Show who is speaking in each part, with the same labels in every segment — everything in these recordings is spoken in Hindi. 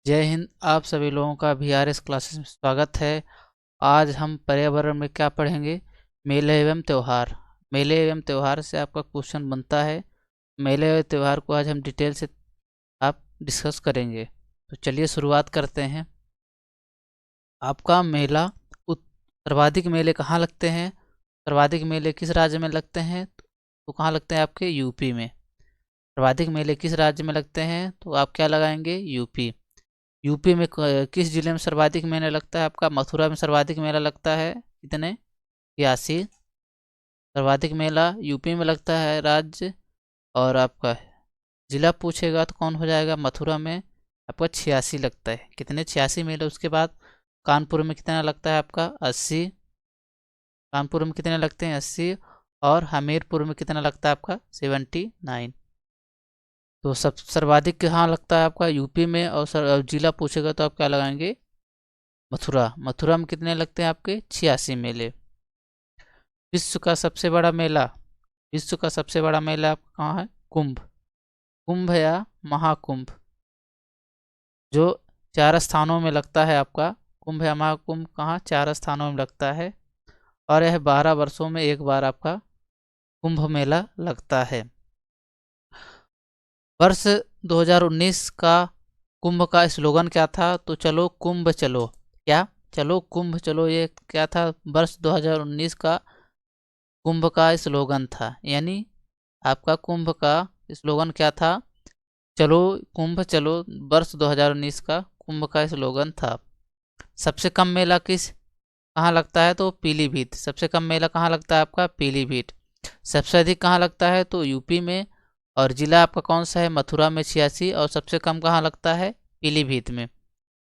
Speaker 1: जय हिंद। आप सभी लोगों का VRS क्लासेस में स्वागत है। आज हम पर्यावरण में क्या पढ़ेंगे? मेले एवं त्यौहार। मेले एवं त्यौहार से आपका क्वेश्चन बनता है। मेले एवं त्यौहार को आज हम डिटेल से आप डिस्कस करेंगे। तो चलिए शुरुआत करते हैं। आपका मेला सर्वाधिक मेले कहाँ लगते हैं? सर्वाधिक मेले किस राज्य में लगते हैं? तो कहाँ लगते हैं? आपके यूपी में। सर्वाधिक मेले किस राज्य में लगते हैं? तो आप क्या लगाएंगे? यूपी। यूपी में किस जिले में सर्वाधिक मेला लगता है? आपका मथुरा में सर्वाधिक मेला लगता है। कितने? 82। सर्वाधिक मेला यूपी में लगता है राज्य। और आपका जिला पूछेगा तो कौन हो जाएगा? मथुरा में आपका 86 लगता है। कितने? 86 मेले। उसके बाद कानपुर में कितना लगता है? आपका 80। कानपुर में कितने लगते हैं? 80। और हमीरपुर में कितना लगता है? आपका 79। तो सब सर्वाधिक कहाँ लगता है? आपका यूपी में। और जिला पूछेगा तो आप क्या लगाएंगे? मथुरा। मथुरा में कितने लगते हैं? आपके 86 मेले। विश्व का सबसे बड़ा मेला। विश्व का सबसे बड़ा मेला आपका कहाँ है? कुंभ। कुंभ या महाकुंभ, जो 4 स्थानों में लगता है आपका। कुंभ या महाकुंभ कहाँ? 4 स्थानों में लगता है। और यह 12 वर्षों में एक बार आपका कुंभ मेला लगता है। वर्ष 2019 का कुंभ का स्लोगन क्या था? तो चलो कुंभ चलो। क्या? चलो कुंभ चलो। ये क्या था? वर्ष 2019 का कुंभ का स्लोगन था। यानी आपका कुंभ का स्लोगन क्या था? चलो कुंभ चलो। वर्ष 2019 का कुंभ का स्लोगन था। सबसे कम मेला कहाँ लगता है? तो पीलीभीत। सबसे कम मेला कहाँ लगता है? आपका पीलीभीत। सबसे अधिक कहाँ लगता है? तो यूपी में। और जिला आपका कौन सा है? मथुरा में 86। और सबसे कम कहाँ लगता है? पीलीभीत में।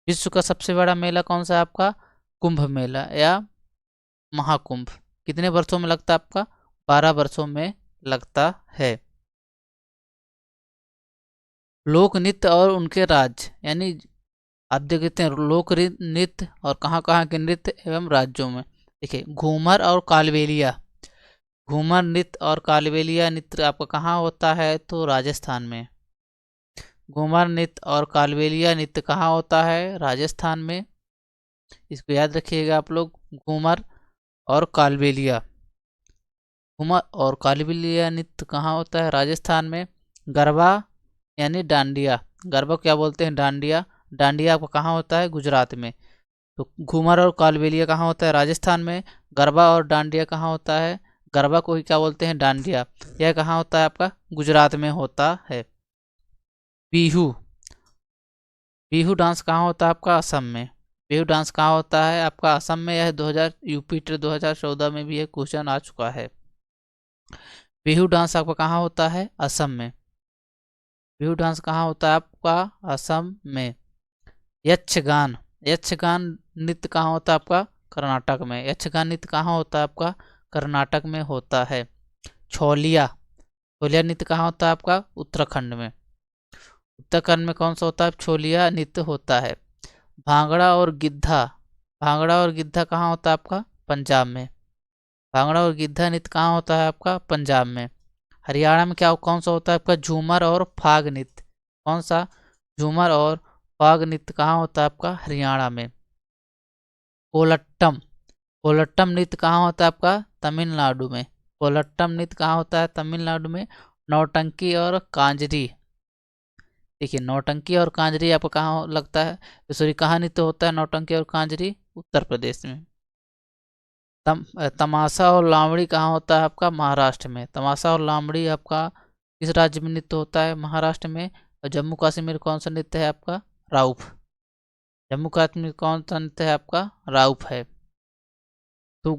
Speaker 1: विश्व का सबसे बड़ा मेला कौन सा है? आपका कुंभ मेला या महाकुंभ। कितने वर्षों में लगता है? आपका 12 वर्षों में लगता है। लोक नृत्य और उनके राज्य। यानी आप देखते हैं लोक नृत्य और कहाँ कहाँ के नृत्य एवं राज्यों में। देखिए घूमर और कालबेलिया। घूमर नृत्य और कालबेलिया नृत्य आपका कहाँ होता है? तो राजस्थान में। घूमर नृत्य और कालबेलिया नृत्य कहाँ होता है? राजस्थान में। इसको याद रखिएगा आप लोग। घूमर और कालबेलिया। घूमर और कालबेलिया नृत्य कहाँ होता है? राजस्थान में। गरबा यानी डांडिया। गरबा क्या बोलते हैं? डांडिया। डांडिया आपका कहाँ होता है? गुजरात में। तो घूमर और कालबेलिया कहाँ होता है? राजस्थान में। गरबा और डांडिया कहाँ होता है? गरबा को ही क्या बोलते हैं? डांडिया। यह कहाँ होता है? आपका गुजरात में होता है। बिहू। बिहू डांस कहाँ होता है? आपका असम में। बिहू डांस कहाँ होता है? आपका असम में। यह 2000 यूपी 2014 में भी यह क्वेश्चन आ चुका है। बिहू डांस आपका कहाँ होता है? असम में। बिहू डांस कहाँ होता है? आपका असम में। यक्षगान। यक्षगान नृत्य कहाँ होता है? आपका कर्नाटक में। यक्षगान नृत्य कहाँ होता है? आपका कर्नाटक में होता है। छोलिया। छोलिया नृत्य कहाँ होता है? आपका उत्तराखंड में। उत्तराखंड में कौन सा होता है? छोलिया नृत्य होता है। भांगड़ा और गिद्धा। भांगड़ा और गिद्धा कहाँ होता है? आपका पंजाब में। भांगड़ा और गिद्धा नृत्य कहाँ होता है? आपका पंजाब में। हरियाणा में क्या कौन सा होता है? आपका झूमर और फाग नृत्य। कौन सा? झूमर और फाग नृत्य कहाँ होता है? आपका हरियाणा में। कोलट्टम। कोलट्टम नृत्य कहाँ होता है? आपका तमिलनाडु में। कोलट्टम नृत्य कहाँ होता है? तमिलनाडु में। नौटंकी और कांजरी। देखिए नौटंकी और कांजरी आपको कहाँ लगता है? सॉरी, कहाँ नृत्य होता है नौटंकी और कांजरी? उत्तर प्रदेश में। तमाशा और लावणी कहाँ होता है? आपका महाराष्ट्र में। तमाशा और लावणी आपका किस राज्य में नृत्य होता है? महाराष्ट्र में। और जम्मू कश्मीर कौन सा नृत्य है? आपका राउफ। जम्मू कश्मीर कौन सा नृत्य है? आपका राउफ है। तो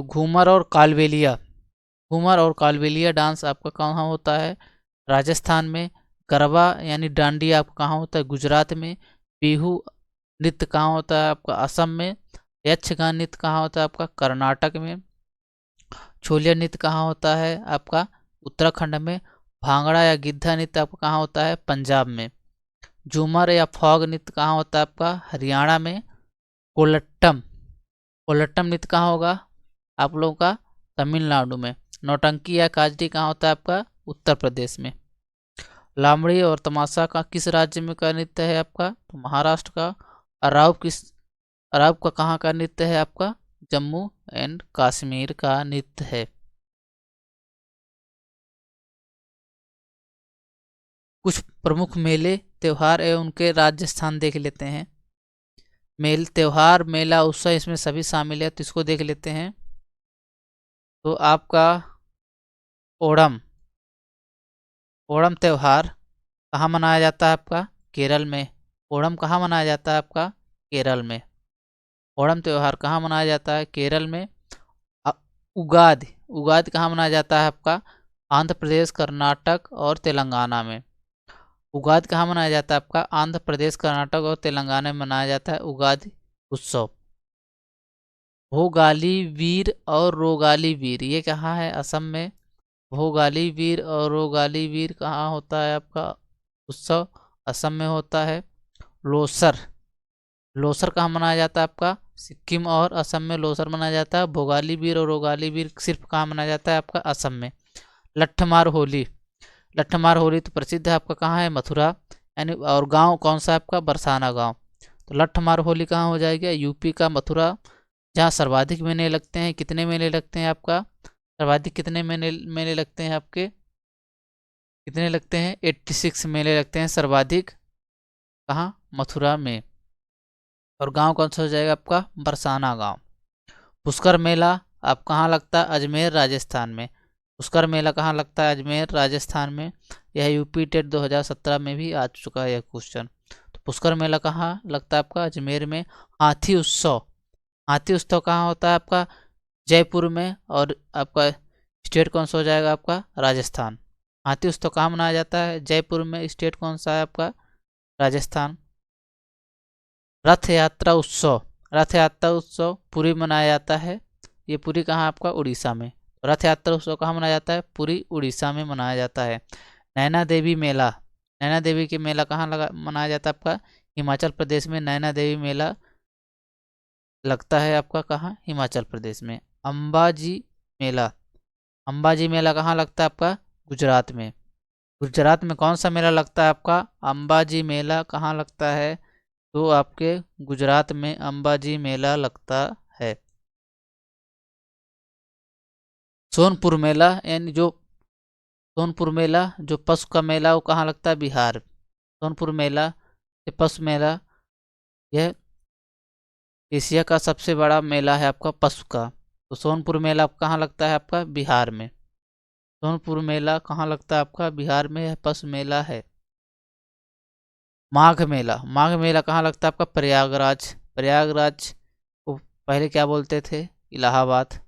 Speaker 1: घूमर और कालबेलिया। घूमर और कालबेलिया डांस आपका कहाँ होता है? राजस्थान में। गरबा यानी डांडिया आपका कहाँ होता है? गुजरात में। बिहू नृत्य कहाँ होता है? आपका असम में। यक्षगान नृत्य कहाँ होता है? आपका कर्नाटक में। छोलिया नृत्य कहाँ होता है? आपका उत्तराखंड में। भांगड़ा या गिद्धा नृत्य आपका कहाँ होता है? पंजाब में। झूमर या फॉग नृत्य कहाँ होता है? आपका हरियाणा में। कोलट्टम। कोलट्टम नृत्य कहाँ होगा आप लोगों का? तमिलनाडु में। नौटंकी या काजरी कहाँ होता है? आपका उत्तर प्रदेश में। लामड़ी और तमाशा का किस राज्य में का नृत्य है आपका? तो महाराष्ट्र का। अराब का कहाँ का नृत्य है आपका? जम्मू एंड कश्मीर का नृत्य है। कुछ प्रमुख मेले त्योहार एवं उनके राज्य स्थान देख लेते हैं। त्योहार, मेला, उत्सव, इसमें सभी शामिल है, तो इसको देख लेते हैं। तो आपका ओणम त्योहार कहाँ मनाया जाता है आपका? केरल में। ओणम कहाँ मनाया जाता है आपका? केरल में। ओणम त्योहार कहाँ मनाया जाता है? केरल में। उगादि कहाँ मनाया जाता है आपका? आंध्र प्रदेश, कर्नाटक और तेलंगाना में। उगादि कहाँ मनाया जाता है आपका? आंध्र प्रदेश, कर्नाटक और तेलंगाना में मनाया जाता है उगादि उत्सव। भोगाली वीर और रोगाली वीर ये कहाँ है? असम में। भोगाली वीर और रोगाली वीर कहाँ होता है आपका उत्सव? असम में होता है। लोसर कहाँ मनाया जाता है आपका? सिक्किम और असम में लोसर मनाया जाता है। भोगाली वीर और रोगाली वीर सिर्फ कहाँ मनाया जाता है आपका? असम में। लट्ठमार होली तो प्रसिद्ध है आपका कहाँ है? मथुरा। यानी और गांव कौन सा है आपका? बरसाना गांव। तो लट्ठमार होली कहाँ हो जाएगा? यूपी का मथुरा, जहाँ सर्वाधिक मेले लगते हैं। कितने मेले लगते हैं आपका? सर्वाधिक कितने मेले लगते हैं आपके? कितने लगते हैं? 86 मेले लगते हैं सर्वाधिक। कहाँ? मथुरा में। और गांव कौन सा हो जाएगा आपका? बरसाना गांव। पुष्कर मेला आप कहाँ लगता है? अजमेर, राजस्थान में। पुष्कर मेला कहाँ लगता है? अजमेर, राजस्थान में। यह यूपी टेट 2017 में भी आ चुका है यह क्वेश्चन। तो पुष्कर मेला कहाँ लगता है आपका? अजमेर में। हाथी उत्सव कहाँ होता है आपका? जयपुर में। और आपका स्टेट कौन सा हो जाएगा आपका? राजस्थान। हाथी उत्सव कहाँ मनाया जाता है? जयपुर में। स्टेट कौन सा है आपका? राजस्थान। रथ यात्रा उत्सव पुरी मनाया जाता है। ये पुरी कहाँ आपका? उड़ीसा में। रथ यात्रा उत्सव कहाँ मनाया जाता है? पुरी, उड़ीसा में मनाया जाता है। नैना देवी के मेला कहाँ मनाया जाता है आपका? हिमाचल प्रदेश में नैना देवी मेला लगता है आपका। कहाँ? हिमाचल प्रदेश में। अंबाजी मेला कहाँ लगता है आपका? गुजरात में। गुजरात में कौन सा मेला लगता है आपका? अंबाजी मेला कहाँ लगता है? तो आपके गुजरात में अंबाजी मेला लगता है। सोनपुर मेला जो पशु का मेला वो कहाँ लगता है? बिहार। सोनपुर मेला, ये पशु मेला, यह एशिया का सबसे बड़ा मेला है आपका पशु का। तो सोनपुर मेला कहाँ लगता है आपका? बिहार में। सोनपुर मेला कहाँ लगता है आपका? बिहार में। यह पशु मेला है। माघ मेला कहाँ लगता है आपका? प्रयागराज को पहले क्या बोलते थे? इलाहाबाद।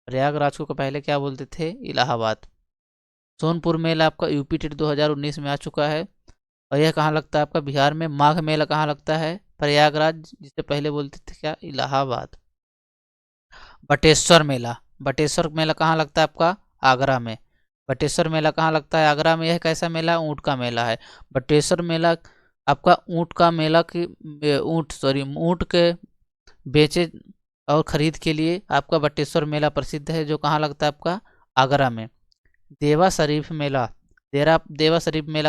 Speaker 1: प्रयागराज को पहले क्या बोलते थे? इलाहाबाद। सोनपुर मेला आपका यूपी टेट 2019 में आ चुका है। और यह कहाँ लगता है आपका? बिहार में। माघ मेला कहाँ लगता है? प्रयागराज, जिसे पहले बोलते थे क्या? इलाहाबाद। बटेश्वर मेला कहाँ लगता है आपका? आगरा में। बटेश्वर मेला कहाँ लगता है? आगरा में। यह कैसा मेला? ऊँट का मेला है। बटेश्वर मेला आपका ऊँट का मेला की ऊँट के बेचे और खरीद के लिए आपका बटेश्वर मेला प्रसिद्ध है, जो कहाँ लगता है आपका? आगरा में। देवा शरीफ मेला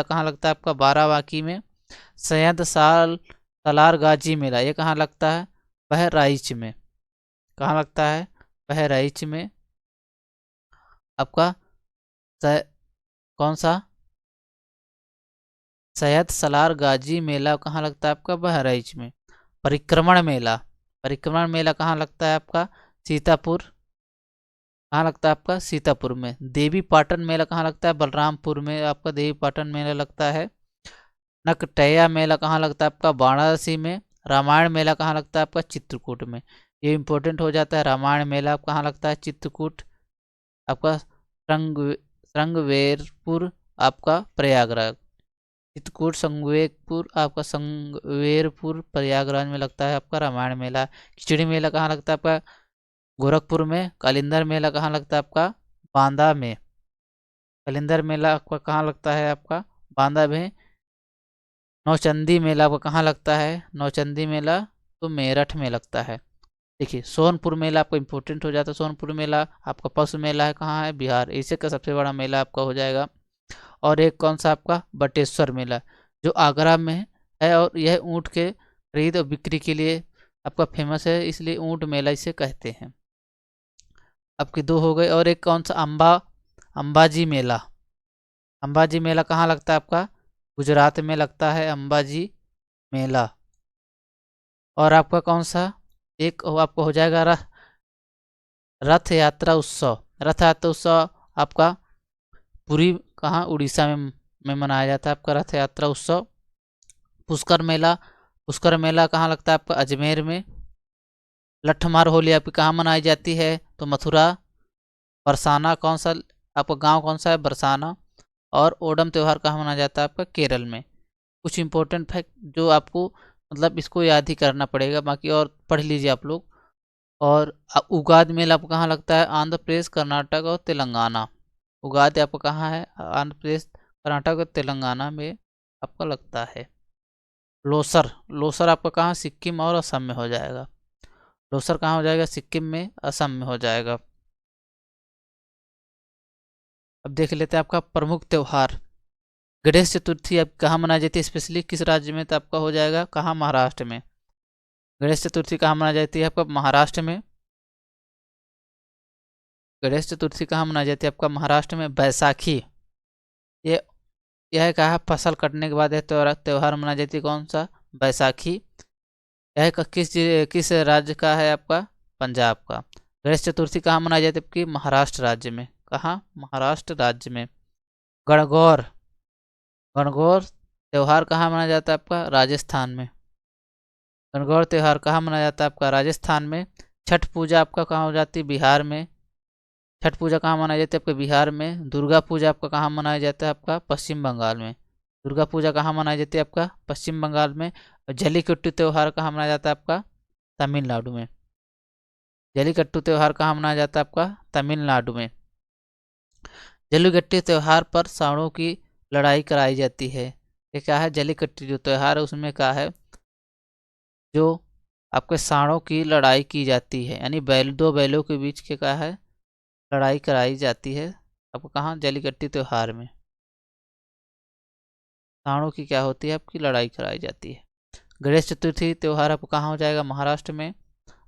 Speaker 1: कहाँ लगता है आपका? बाराबांकी में। सैयद सालार गाजी मेला ये कहाँ लगता है? बहराइच में। कहाँ लगता है? बहराइच में। आपका कौन सा? सैयद सलार गाजी मेला कहाँ लगता है आपका? बहराइच में। परिक्रमण मेला कहाँ लगता है आपका? सीतापुर। कहाँ लगता है आपका? सीतापुर में। देवी पाटन मेला कहाँ लगता है? बलरामपुर में आपका देवी पाटन मेला लगता है। नकटैया मेला कहाँ लगता है आपका? वाराणसी में। रामायण मेला कहाँ लगता है आपका? चित्रकूट में। ये इंपॉर्टेंट हो जाता है। रामायण मेला कहाँ लगता है? चित्रकूट। आपका संगवेरपुर आपका प्रयागराज। चित्रकूट, संगवेरपुर आपका संगवेरपुर प्रयागराज में लगता है आपका रामायण मेला। खिचड़ी मेला कहाँ लगता है आपका? गोरखपुर में। कालिंदर मेला कहाँ लगता है आपका? बांदा में। कालिंदर मेला आपका कहाँ लगता है आपका? बांदा में। नौचंदी मेला आपका कहाँ लगता है? नौचंदी मेला तो मेरठ में लगता है। देखिए सोनपुर मेला आपका इंपॉर्टेंट हो जाता है। सोनपुर मेला आपका पशु मेला है, कहाँ है? बिहार। एशिया का सबसे बड़ा मेला आपका हो जाएगा। और एक कौन सा आपका बटेश्वर मेला जो आगरा में है, और यह ऊँट के खरीद और बिक्री के लिए आपका फेमस है, इसलिए ऊँट मेला इसे कहते हैं। आपके दो हो गए। और एक कौन सा अंबाजी मेला। अंबाजी मेला कहाँ लगता है आपका? गुजरात में लगता है अंबाजी मेला। और आपका कौन सा एक आपको हो जाएगा रथ यात्रा उत्सव। रथ यात्रा उत्सव आपका पूरी कहाँ उड़ीसा में मनाया जाता है आपका रथ यात्रा उत्सव। पुष्कर मेला कहाँ लगता है आपका? अजमेर में। लठमार होली आपकी कहाँ मनाई जाती है? तो मथुरा। बरसाना कौन सा आपका गांव कौन सा है? बरसाना। और ओणम त्यौहार कहाँ मनाया जाता है आपका? केरल में। कुछ इंपॉर्टेंट फैक्ट जो आपको मतलब इसको याद ही करना पड़ेगा, बाकी और पढ़ लीजिए आप लोग। और उगाद मेला आपको कहाँ लगता है? आंध्र प्रदेश, कर्नाटक और तेलंगाना। उगाद आपका कहाँ है? आंध्र प्रदेश, कर्नाटक और तेलंगाना में आपका लगता है। लोसर आपका कहाँ? सिक्किम और असम में हो जाएगा। लोसर कहाँ हो जाएगा? सिक्किम में, असम में हो जाएगा। अब देख लेते हैं आपका प्रमुख त्यौहार। गणेश चतुर्थी अब कहाँ मनाई जाती है? स्पेशली किस राज्य में? तो आपका हो जाएगा कहाँ? महाराष्ट्र में। गणेश चतुर्थी कहाँ मनाई जाती है आपका? महाराष्ट्र में। गणेश चतुर्थी कहाँ मनाई जाती है आपका? महाराष्ट्र में। बैसाखी ये यह कहा फसल कटने के बाद यह त्यौहार मनाई जाती है। कौन सा? बैसाखी। यह किस राज्य का है आपका? पंजाब का। गणेश चतुर्थी कहाँ मनाई जाती है आपकी? महाराष्ट्र राज्य में। कहाँ? महाराष्ट्र राज्य में। गणगौर गणगौर त्यौहार कहाँ मनाया जाता है आपका? राजस्थान में। गणगौर त्यौहार कहाँ मनाया जाता है आपका? राजस्थान में। छठ पूजा आपका कहाँ हो जाती है? बिहार में। छठ पूजा कहाँ मनाई जाती है आपके? बिहार में। दुर्गा पूजा आपका कहाँ मनाया जाता है आपका? पश्चिम बंगाल में। दुर्गा पूजा कहाँ मनाई जाती है आपका? पश्चिम बंगाल में। और जल्लीकट्टू त्यौहार कहाँ मनाया जाता है आपका? तमिलनाडु में। जल्लीकट्टू त्यौहार कहाँ मनाया जाता है आपका? तमिलनाडु में। जल्लीकट्टू त्यौहार पर सांडों की लड़ाई कराई जाती है। ये क्या है? जल्लीकट्टू जो त्यौहार है उसमें क्या है, जो आपके सांडों की लड़ाई की जाती है, यानी दो बैलों के बीच के क्या है, लड़ाई कराई जाती है आपको कहाँ? जल्लीकट्टू त्यौहार में। सांडों की क्या होती है? आपकी लड़ाई कराई जाती है। गणेश चतुर्थी त्यौहार आपको कहाँ हो जाएगा? महाराष्ट्र में।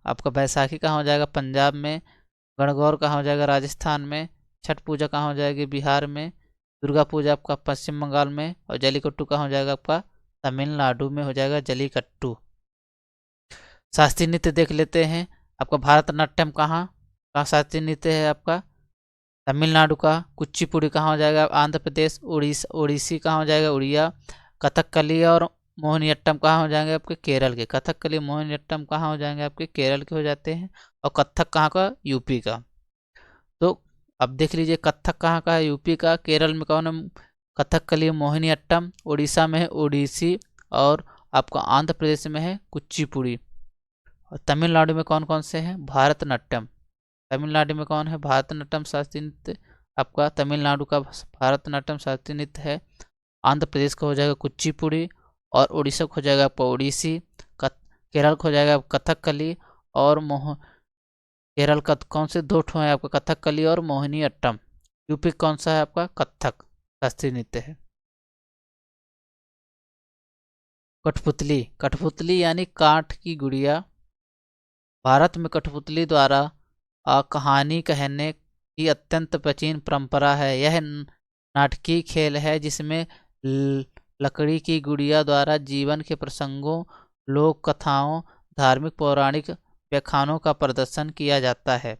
Speaker 1: आपका बैसाखी कहाँ हो जाएगा? पंजाब में। गणगौर कहाँ हो जाएगा? राजस्थान में। छठ पूजा कहाँ हो जाएगी? बिहार में। दुर्गा पूजा आपका पश्चिम बंगाल में। और जल्लीकट्टू कहाँ हो जाएगा आपका? तमिलनाडु में हो जाएगा जल्लीकट्टू। शास्त्रीय नृत्य देख लेते हैं। आपका भारतनाट्यम कहाँ कहाँ शास्त्रीय नृत्य है आपका? तमिलनाडु का। कुचिपुड़ी कहाँ हो जाएगा? आंध्र प्रदेश। उड़ीसी कहाँ हो जाएगा? उड़िया। कथकली और मोहिनीअट्टम कहाँ हो जाएंगे आपके? केरल के। कथकली मोहिनीअट्टम कहाँ हो जाएंगे आपके? केरल के हो जाते हैं। और कथक कहाँ का? यूपी का। तो अब देख लीजिए कथक कहाँ का है? यूपी का। केरल में कौन है? कथकली मोहिनीअट्टम। उड़ीसा में है ओडिसी। और आपका आंध्र प्रदेश में है कुचिपुड़ी। और तमिलनाडु में कौन कौन से हैं? भारतनाट्यम। तमिलनाडु में कौन है? भारतनाट्यम शास्त्रीय नृत्य आपका तमिलनाडु का भारतनाट्यम शास्त्रीय नृत्य है। आंध्र प्रदेश का हो जाएगा कुचिपुड़ी। और उड़ीसा का हो जाएगा आपका ओडिसी। केरल का हो जाएगा कथकली और केरल का कौन से दो ठो है आपका? कथकली और मोहिनी अट्टम। यूपी कौन सा है आपका? कथक शास्त्रीय नृत्य है। कठपुतली। कठपुतली यानी काठ की गुड़िया। भारत में कठपुतली द्वारा कहानी कहने की अत्यंत प्राचीन परंपरा है। यह नाटकीय खेल है जिसमें लकड़ी की गुड़िया द्वारा जीवन के प्रसंगों, लोक कथाओं, धार्मिक पौराणिक व्याख्यानों का प्रदर्शन किया जाता है।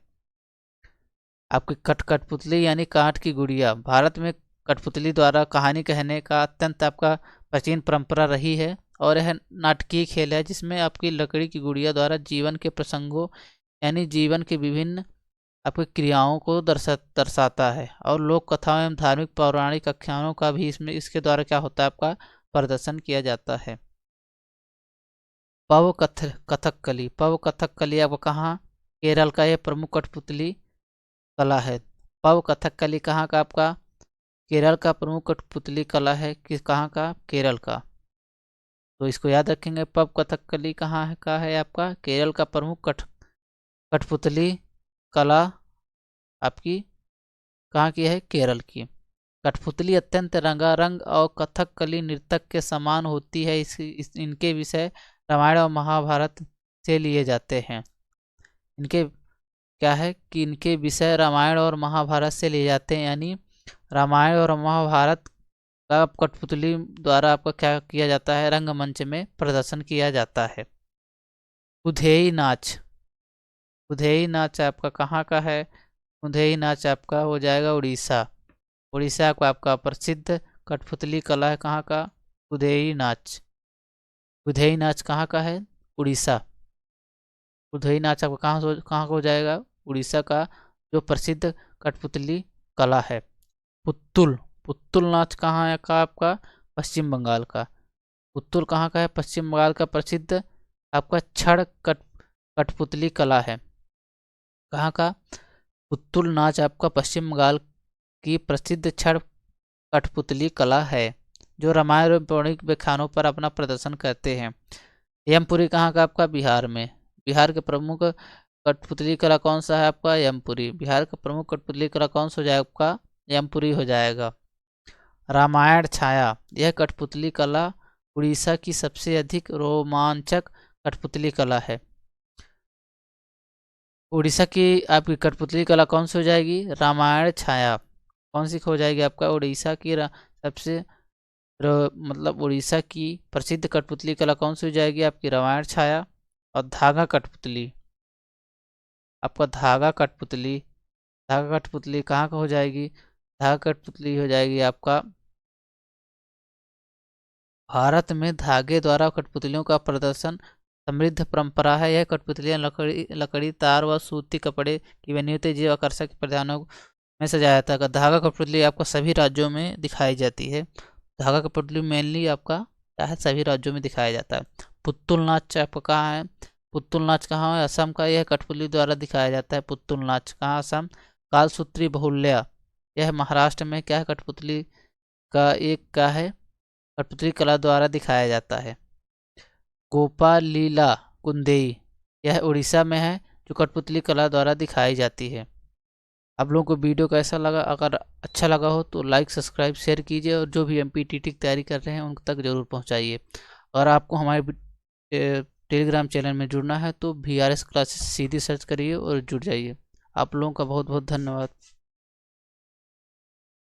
Speaker 1: आपकी कठपुतली यानी काठ की गुड़िया। भारत में कठपुतली द्वारा कहानी कहने का अत्यंत आपका प्राचीन परंपरा रही है। और यह नाटकीय खेल है जिसमें आपकी लकड़ी की गुड़िया द्वारा जीवन के प्रसंगों यानी जीवन के विभिन्न आपकी क्रियाओं को दर्शाता है। और लोक कथाओं एवं धार्मिक पौराणिक आख्यानों का भी इसमें इसके द्वारा क्या होता है आपका? प्रदर्शन किया जाता है। कथकली। कथकली आपको कहाँ? केरल का यह प्रमुख कठपुतली कला है। कथकली कहाँ का आपका? केरल का प्रमुख कठपुतली कला है। किस कहाँ का? केरल का। तो इसको याद रखेंगे। कथकली कहाँ है का है आपका? केरल का प्रमुख कठपुतली कला आपकी कहाँ की है? केरल की। कठपुतली अत्यंत रंगारंग और कथकली नृतक के समान होती है। इनके विषय रामायण और महाभारत से लिए जाते हैं। इनके क्या है कि इनके विषय रामायण और महाभारत से लिए जाते हैं, यानी रामायण और महाभारत का कठपुतली द्वारा आपका क्या किया जाता है, रंगमंच में प्रदर्शन किया जाता है। उधेई नाच, उधेई नाच आपका कहाँ का है? उधेई नाच आपका हो जाएगा उड़ीसा। उड़ीसा का आपका प्रसिद्ध कठपुतली कला है, कहाँ का? उधेई नाच। उधेई नाच कहाँ का है? उड़ीसा। उधेई नाच आपका कहाँ हो जाएगा? उड़ीसा का जो प्रसिद्ध कठपुतली कला है। पुत्तुल, पुत्तुल नाच कहाँ है का आपका? पश्चिम बंगाल का। पुत्तुल कहाँ का है? पश्चिम बंगाल का प्रसिद्ध आपका छड़ कठपुतली कला है। कहाँ का? पुत्तुल नाच आपका पश्चिम बंगाल की प्रसिद्ध छड़ कठपुतली कला है, जो रामायण और पौराणिक व्याख्यानों पर अपना प्रदर्शन करते हैं। यमपुरी कहाँ का आपका? बिहार में। बिहार के प्रमुख कठपुतली कला कौन सा है आपका? यमपुरी। बिहार का प्रमुख कठपुतली कला कौन सा हो जाएगा आपका? यमपुरी हो जाएगा। रामायण छाया, यह कठपुतली कला उड़ीसा की सबसे अधिक रोमांचक कठपुतली कला है। उड़ीसा की आपकी कठपुतली कला कौन सी हो जाएगी? रामायण छाया। कौन सी हो जाएगी आपका? उड़ीसा की सबसे मतलब उड़ीसा की प्रसिद्ध कठपुतली कला कौन सी हो जाएगी आपकी? रामायण छाया। और धागा कठपुतली, आपका धागा कठपुतली, धागा कठपुतली कहाँ का हो जाएगी? धागा कठपुतली हो जाएगी आपका भारत में। धागे द्वारा कठपुतलियों का प्रदर्शन समृद्ध परंपरा है। यह कठपुतलियां लकड़ी, तार व सूती कपड़े की बनी होती है, जो आकर्षक परिधानों में सजाया जाता है। धागा कठपुतली आपको सभी राज्यों में दिखाई जाती है। धागा कठपुतली मेनली आपका क्या है? सभी राज्यों में दिखाया जाता है। पुत्तुल नाच आपका कहाँ है? पुत्तुल नाच कहाँ है? असम का। यह कठपुतली द्वारा दिखाया जाता है। पुत्तुल नाच कहाँ? असम। कालसूत्री बहुल्या, यह महाराष्ट्र में क्या है? कठपुतली का एक क्या है? कठपुतली कला द्वारा दिखाया जाता है। गोपाल लीला कुंदेई, यह उड़ीसा में है, जो कठपुतली कला द्वारा दिखाई जाती है। आप लोगों को वीडियो कैसा लगा? अगर अच्छा लगा हो तो लाइक, सब्सक्राइब, शेयर कीजिए, और जो भी एमपीटीटी की तैयारी कर रहे हैं उन तक जरूर पहुंचाइए। और आपको हमारे टेलीग्राम चैनल में जुड़ना है तो VRS क्लासेस सीधी सर्च करिए और जुड़ जाइए। आप लोगों का बहुत बहुत धन्यवाद।